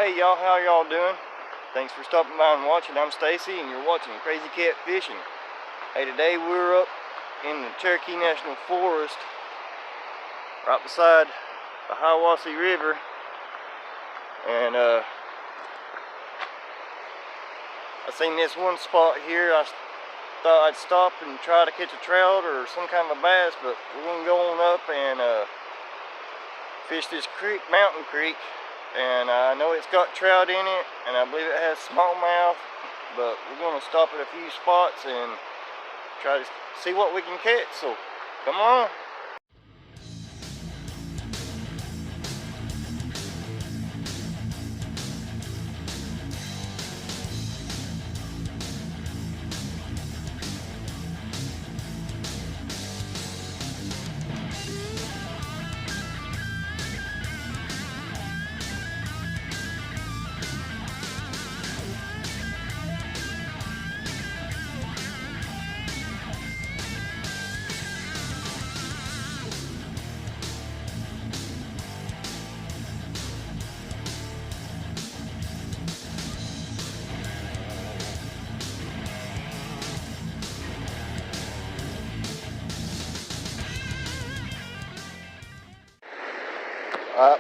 Hey y'all, how y'all doing? Thanks for stopping by and watching. I'm Stacy and you're watching Crazy Cat Fishing. Hey, today we're up in the Cherokee National Forest right beside the Hiawassee River, and I seen this one spot here. I thought I'd stop and try to catch a trout or some kind of a bass, but we're gonna go on up and fish this creek, mountain creek. And I know it's got trout in it, and I believe it has smallmouth, but we're going to stop at a few spots and try to see what we can catch, so come on.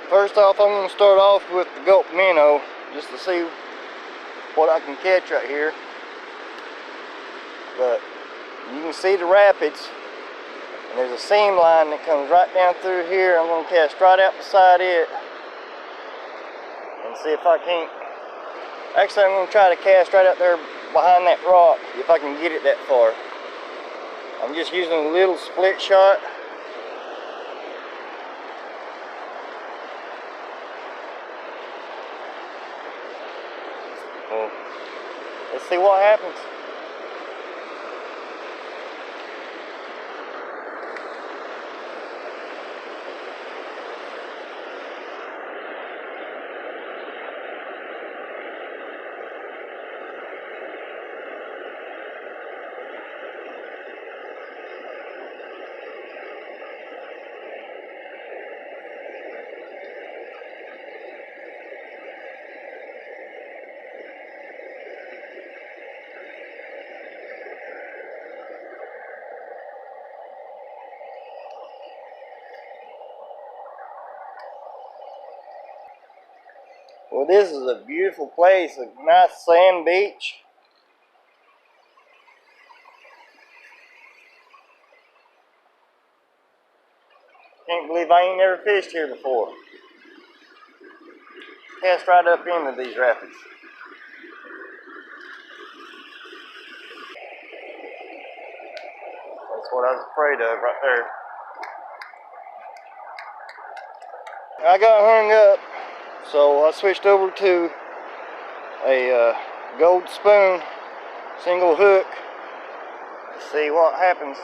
First off, I'm going to start off with the gulp minnow just to see what I can catch right here. But you can see the rapids, and there's a seam line that comes right down through here. I'm going to cast right out beside it and see if I can't. Actually, I'm going to try to cast right out there behind that rock if I can get it that far. I'm just using a little split shot. Well, let's see what happens. Well, this is a beautiful place, a nice sand beach. Can't believe I ain't never fished here before. Cast right up into these rapids. That's what I was afraid of right there. I got hung up, so I switched over to a gold spoon single hook to see what happens.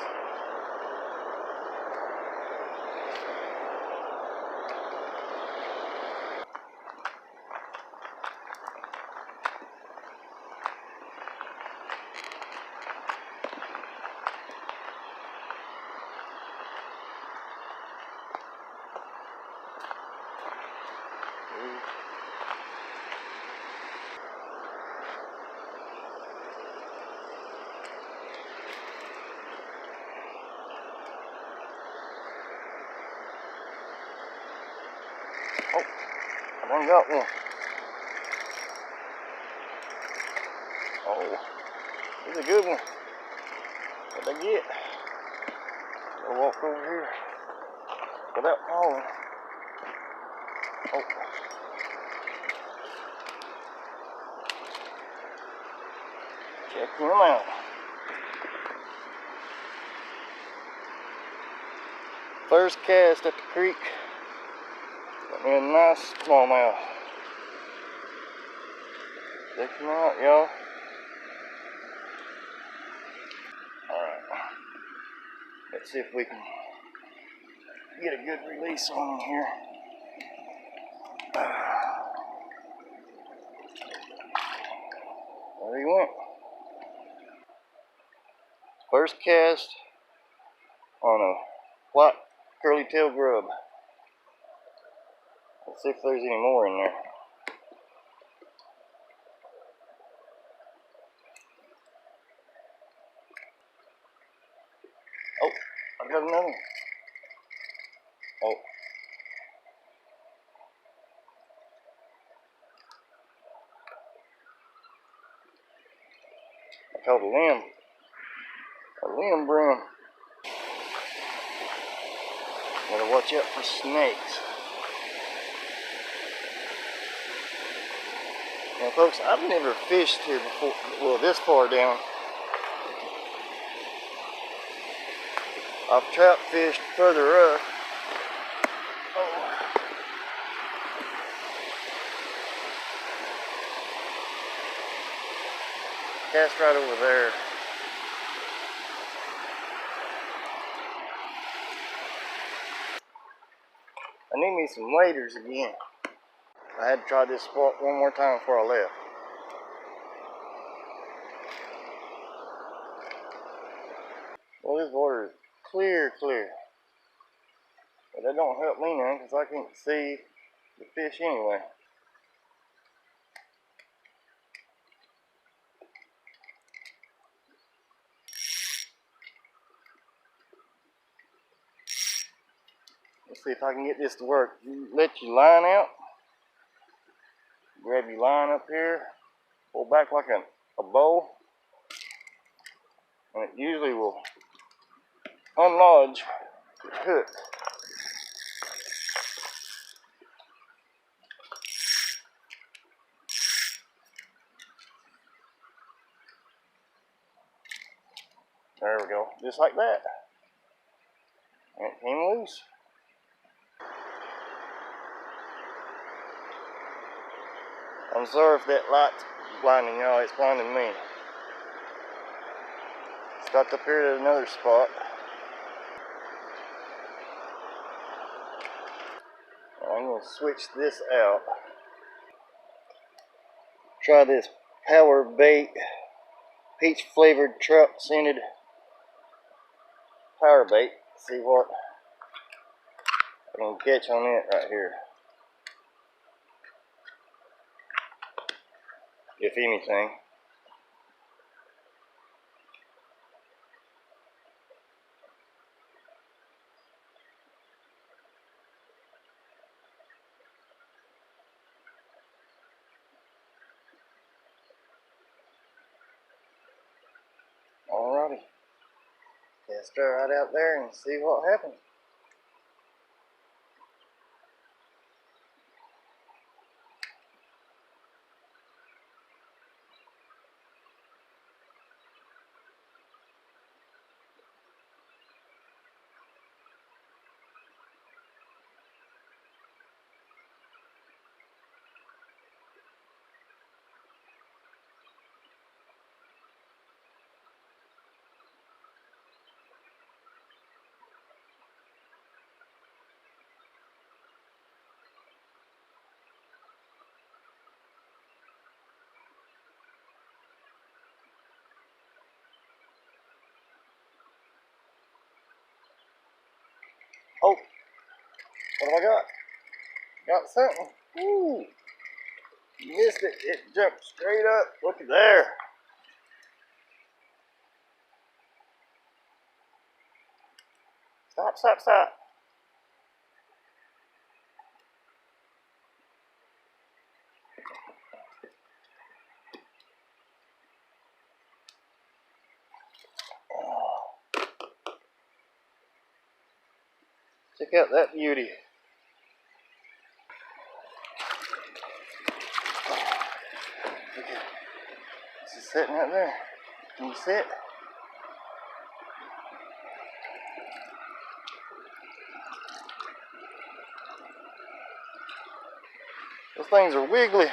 Oh, I done got one. Oh, this is a good one. What'd I get? I'll walk over here without falling. Oh. Check him out. First cast at the creek. Got me a nice smallmouth. Check him out, y'all. Alright. Let's see if we can get a good release on him here. There he went. First cast on a white curly tail grub. Let's see if there's any more in there. I got another one. Oh. I caught a limb broom. Gotta watch out for snakes. Now folks, I've never fished here before, well this far down. I've trout fished further up. Oh. Cast right over there. I need me some waders again. I had to try this spot one more time before I left. Well, this water is clear. But that don't help me none because I can't see the fish anyway. Let's see if I can get this to work. Let your line out. Grab your line up here. Pull back like a bow. And it usually will unlodge the hook. There we go. Just like that. And it came loose. I'm sorry if that light's blinding y'all, it's blinding me. Stopped up here at another spot. I'm going to switch this out. Try this Power Bait peach flavored trout scented power bait. See what I can catch on it right here. If anything. Alrighty. Cast her right out there and see what happens. Oh, what have I got? Got something. Ooh, missed it. It jumped straight up. Look at there. Stop. Check out that beauty. Okay. This is sitting out there. Can you see it? Those things are wiggly.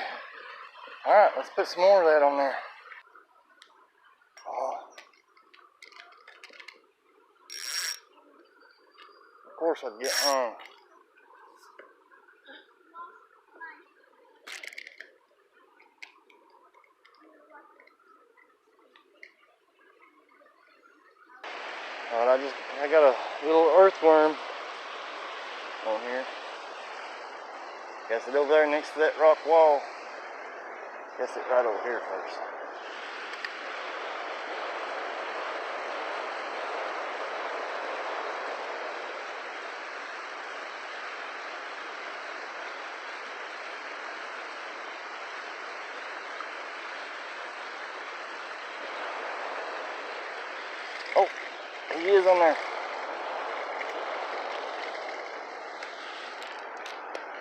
Alright, let's put some more of that on there. Oh. Of course I'd get hung. Alright, I got a little earthworm on here. Cast it over there next to that rock wall. Cast it right over here first. he is on there.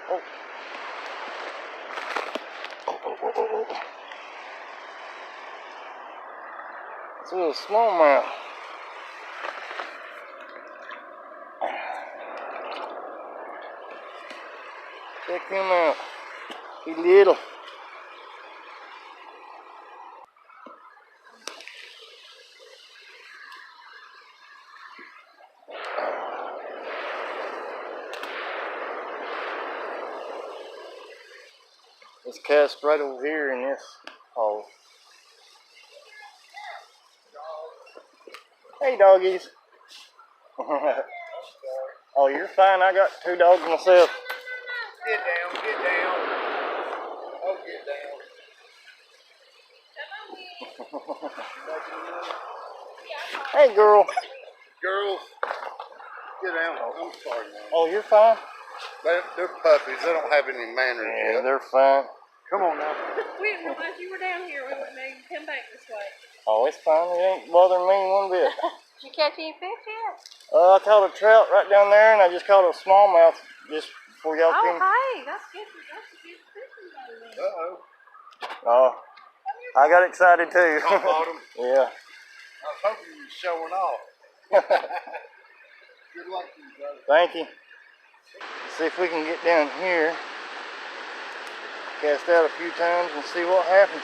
Oh. Oh. It's a little smallmouth. Check him out. He's little. It's cast right over here in this hole. Hey, doggies. Oh, you're fine. I got 2 dogs myself. Get down, get down. Oh, get down. Hey, girl. Girls, get down. I'm sorry, man. Oh, you're fine. They're puppies. They don't have any manners Yeah, yet. they're fine. Come on now. We didn't realize you were down here. We wouldn't even come back this way. Oh, it's fine. It ain't bothering me one bit. Did you catch any fish yet? I caught a trout right down there, and I just caught a smallmouth just before y'all came. Hey, that's good. That's a good fishing boat. Uh-oh. Oh, I got excited too. Top bottom. Yeah. I was hoping you were showing off. Good luck to you, brother. Thank you. Let's see if we can get down here, cast out a few times, and see what happens.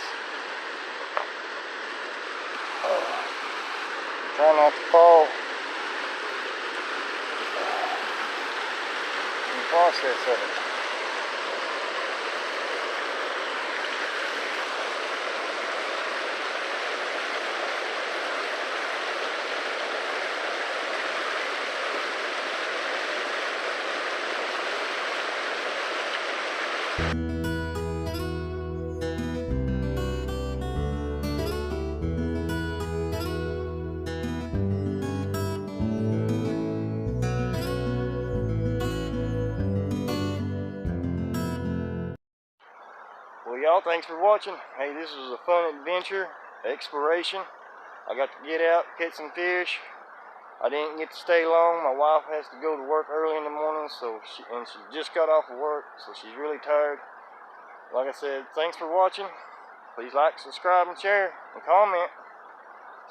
Try not to fall in the process of it. Well, y'all, thanks for watching. Hey, this was a fun adventure, exploration. I got to get out, catch some fish. I didn't get to stay long. My wife has to go to work early in the morning, so she just got off of work, so she's really tired. Like I said, thanks for watching. Please like, subscribe, and share, and comment.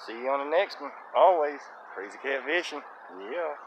See you on the next one. Always, Crazy Cat Fishing. Yeah.